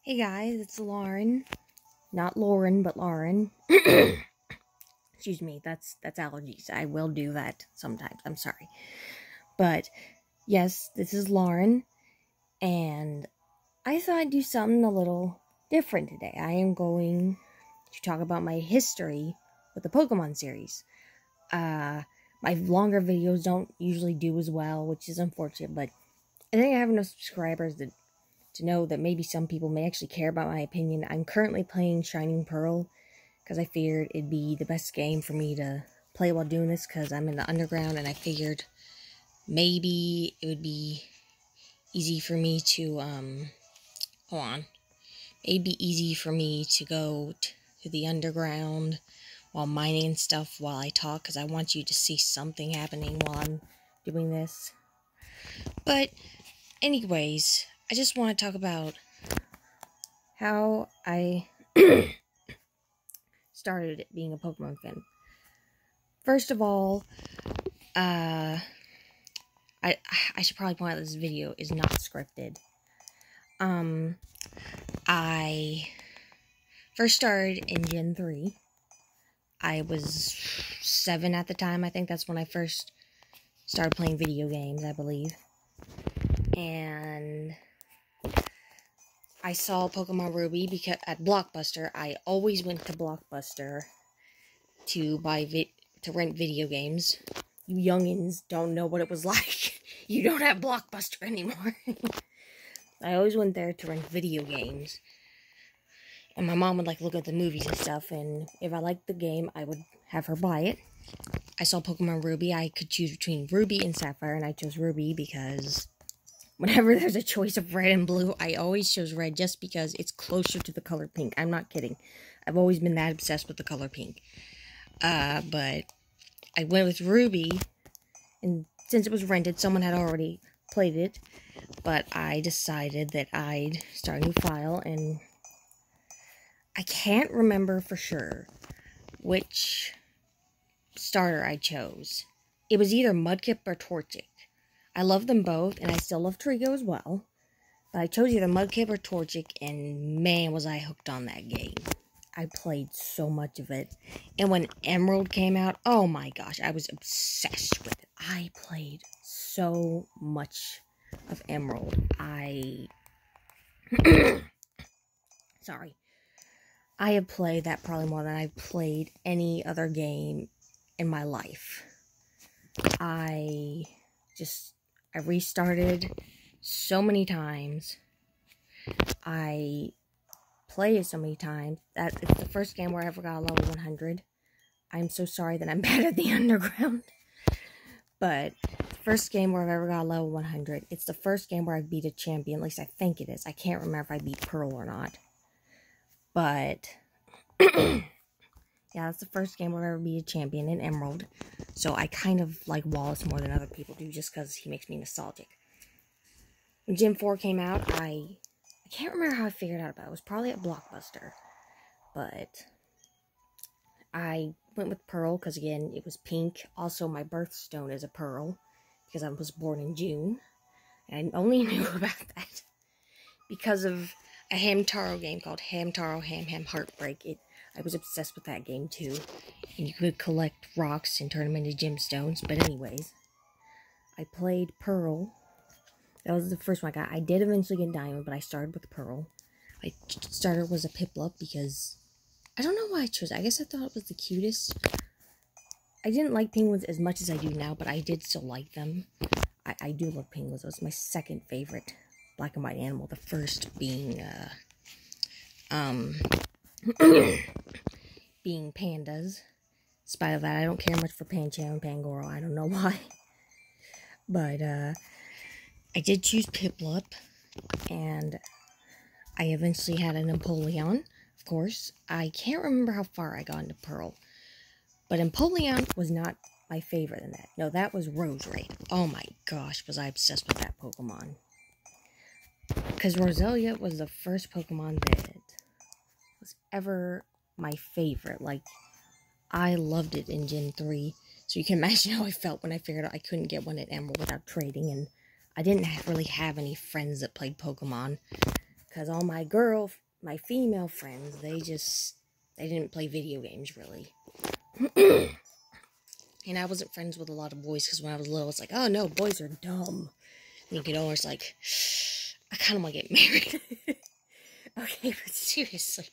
Hey guys, it's Lauren. Not Lauren, but Lauren. Excuse me, that's allergies. I will do that sometimes. I'm sorry. But yes, this is Lauren, and I thought I'd do something a little different today. I am going to talk about my history with the Pokemon series. My longer videos don't usually do as well, which is unfortunate, but I think I have enough subscribers to know that maybe some people may actually care about my opinion. I'm currently playing Shining Pearl because I figured it'd be the best game for me to play while doing this because I'm in the underground, and I figured maybe it would be easy for me to, it'd be easy for me to go to the underground while mining and stuff while I talk, because I want you to see something happening while I'm doing this. But anyways, I just want to talk about how I started being a Pokemon fan. First of all, I should probably point out this video is not scripted. I first started in Gen 3. I was 7 at the time. I think that's when I first started playing video games, I believe. And I saw Pokemon Ruby because at Blockbuster. I always went to Blockbuster to rent video games. You youngins don't know what it was like. You don't have Blockbuster anymore. I always went there to rent video games. And my mom would look at the movies and stuff, and if I liked the game, I would have her buy it. I saw Pokemon Ruby. I could choose between Ruby and Sapphire, and I chose Ruby because whenever there's a choice of red and blue, I always chose red just because it's closer to the color pink. I'm not kidding. I've always been that obsessed with the color pink. But I went with Ruby, and since it was rented, someone had already played it, but I decided that I'd start a new file, and I can't remember for sure which starter I chose. It was either Mudkip or Torchic. I love them both, and I still love Trico as well, but I chose either Mudkip or Torchic, and man, was I hooked on that game. I played so much of it, and when Emerald came out, oh my gosh, I was obsessed with it. I played so much of Emerald. Sorry. I have played that probably more than I've played any other game in my life. I restarted so many times. I played it so many times that it's the first game where I ever got a level 100. I'm so sorry that I'm bad at the underground. But first game where I've ever got a level 100. It's the first game where I beat a champion. At least I think it is. I can't remember if I beat Pearl or not. But yeah, that's the first game where I ever beat a champion in Emerald. So I kind of like Wallace more than other people do just because he makes me nostalgic. When Gen 4 came out, I can't remember how I figured out about it. It was probably at Blockbuster. But I went with Pearl because, again, it was pink. Also, my birthstone is a Pearl because I was born in June. And I only knew about that because of a Hamtaro game called Hamtaro Ham Ham Heartbreak. I was obsessed with that game too. And you could collect rocks and turn them into gemstones. But anyways, I played Pearl. That was the first one I got. I did eventually get Diamond, but I started with Pearl. My starter was a Piplup because I don't know why I chose it. I guess I thought it was the cutest. I didn't like penguins as much as I do now, but I did still like them. I do love penguins. It was my second favorite black and white animal. The first being, being pandas. In spite of that, I don't care much for Pancham and Pangoro. I don't know why. But, I did choose Piplup, and I eventually had an Empoleon, of course. I can't remember how far I got into Pearl, but Empoleon was not my favorite in that. No, that was Roserade. Oh my gosh, was I obsessed with that Pokemon. Because Roselia was the first Pokemon that was ever my favorite. Like, I loved it in Gen 3, so you can imagine how I felt when I figured out I couldn't get one at Emerald without trading, and I didn't really have any friends that played Pokemon, Because all my female friends, they didn't play video games, really. And I wasn't friends with a lot of boys, because when I was little, it's like, oh no, boys are dumb. And you could always like, I kind of want to get married. Okay, but seriously.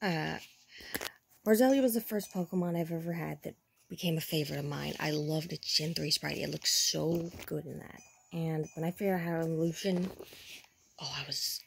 Roselia was the first Pokemon I've ever had that became a favorite of mine. I loved its Gen 3 sprite. It looked so good in that. And when I figured out how to evolution,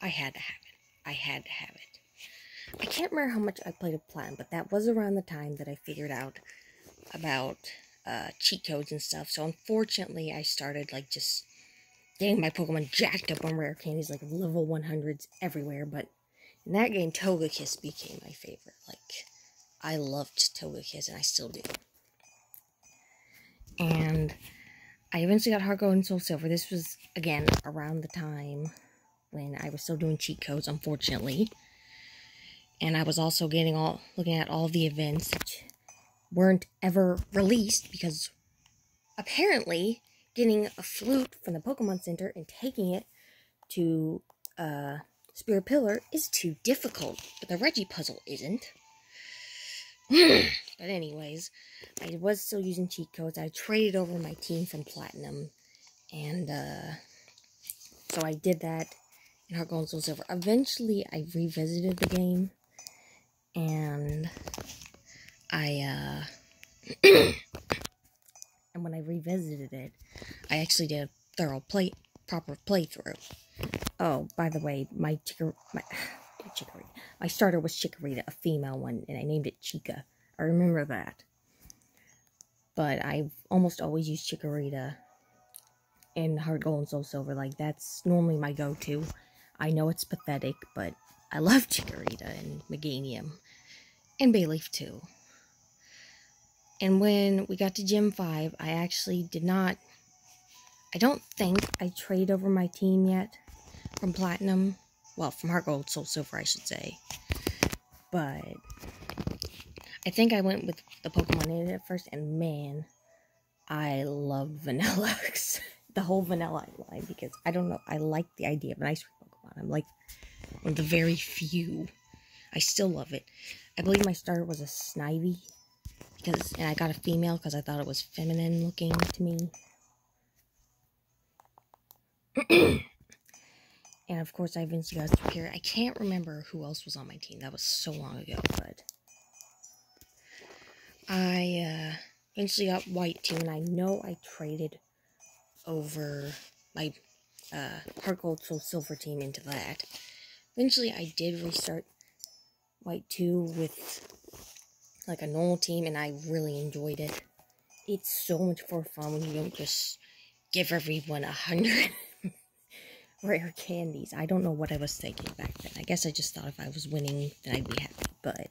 I had to have it. I had to have it. I can't remember how much I played with Platinum, but that was around the time that I figured out about cheat codes and stuff. So unfortunately, I started like just getting my Pokemon jacked up on rare candies, like level 100s everywhere. But in that game, Togekiss became my favorite. Like, I loved Togekiss, and I still do. And I eventually got Heart Gold and Soul Silver. This was, again, around the time when I was still doing cheat codes, unfortunately. And I was also looking at all the events that weren't ever released, because apparently getting a flute from the Pokemon Center and taking it to Spirit Pillar is too difficult, but the Reggie puzzle isn't. But anyways, I was still using cheat codes. I traded over my team from Platinum, and so I did that in Heart Gold and Soul Silver. Eventually, I revisited the game, and and when I revisited it, I actually did a thorough proper playthrough. Oh, by the way, my starter was Chikorita, a female one, and I named it Chica. I remember that. But I almost always use Chikorita in Heart Gold and Soul Silver. Like, that's normally my go-to. I know it's pathetic, but I love Chikorita and Meganium. And Bayleaf, too. And when we got to Gym 5, I actually did not... I don't think I traded over my team yet from Platinum. Well, from Heart Gold, Soul Silver, I should say. But I think I went with the Pokemon in it at first, and man, I love Vanilluxe. The whole Vanilla line, because I don't know, I like the idea of an ice cream Pokemon. I'm like one of the very few. I still love it. I believe my starter was a Snivy, and I got a female because I thought it was feminine looking to me. And of course, I eventually got Superior. I can't remember who else was on my team. That was so long ago, but I eventually got White too, and I know I traded over my Heart Gold Soul Silver team into that. Eventually, I did restart White 2 with like a normal team, and I really enjoyed it. It's so much more fun when you don't just give everyone 100 rare candies. I don't know what I was thinking back then. I guess I just thought if I was winning, then I'd be happy, but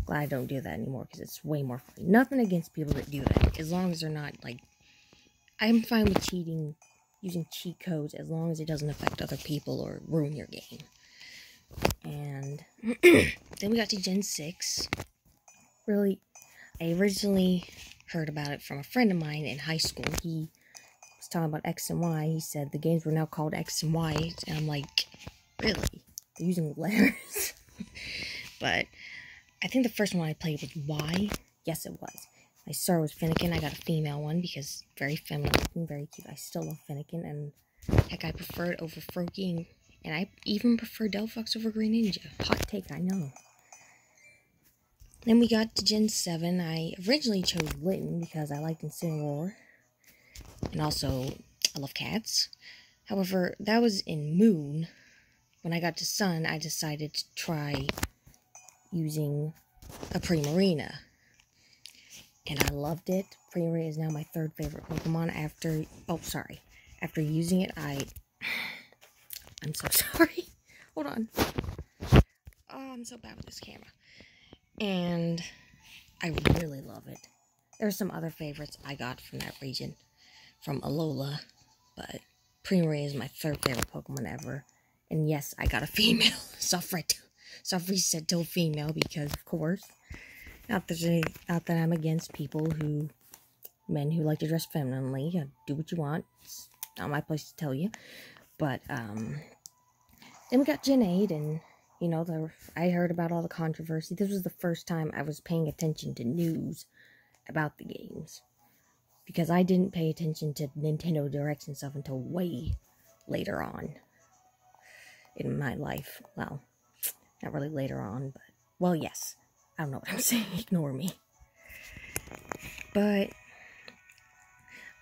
glad I don't do that anymore, because it's way more fun. Nothing against people that do that, as long as they're not, like, I'm fine with cheating, using cheat codes, as long as it doesn't affect other people or ruin your game. And then we got to Gen 6. Really, I originally heard about it from a friend of mine in high school. He was talking about X and Y. He said the games were now called X and Y, and I'm like, really? They're using letters? But I think the first one I played was Y. Yes, it was. I started with Fennekin. I got a female one because very feminine looking, very cute. I still love Fennekin, and heck, I prefer it over Froakie, and I even prefer Delphox over Greninja. Hot take, I know. Then we got to Gen 7. I originally chose Litten because I liked Incineroar, and also I love cats. However, that was in Moon. When I got to Sun, I decided to try using a Primarina, and I loved it. Primarina is now my third favorite Pokemon after using it. I'm so sorry. Hold on. Oh, I'm so bad with this camera. And I really love it. There's some other favorites I got from that region, from Alola, but Primarina is my third favorite Pokemon ever. And yes, I got a female. Suffree said to a female because, of course, not that I'm against men who like to dress femininely. Do what you want. It's not my place to tell you. But, Then we got Gen 8, and, I heard about all the controversy. This was the first time I was paying attention to news about the games. Because I didn't pay attention to Nintendo Directs and stuff until way later on in my life. Well, not really later on, but, well, yes. I don't know what I'm saying. Ignore me. But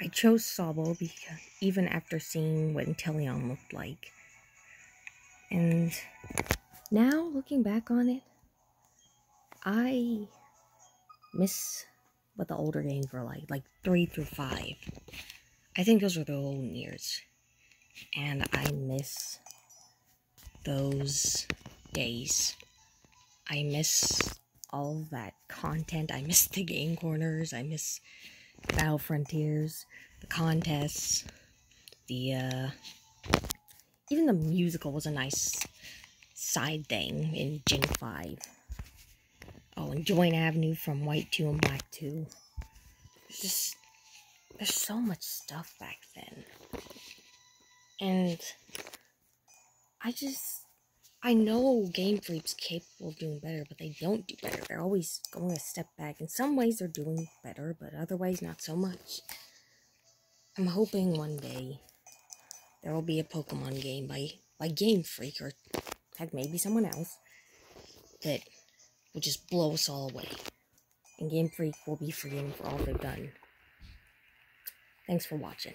I chose Sabo because even after seeing what Inteleon looked like. And now, looking back on it, I miss what the older games were like 3 through 5. I think those were the golden years. And I miss those days. I miss all that content. I miss the game corners. I miss Battle Frontiers, the contests, even the musical was a nice side thing in Gen 5. Oh, and Join Avenue from White 2 and Black 2. There's so much stuff back then. And I know Game Freak's capable of doing better, but they don't do better. They're always going a step back. In some ways, they're doing better, but other ways, not so much. I'm hoping one day there will be a Pokemon game by Game Freak, or heck, maybe someone else, that will just blow us all away. And Game Freak will be forgiven for all they've done. Thanks for watching.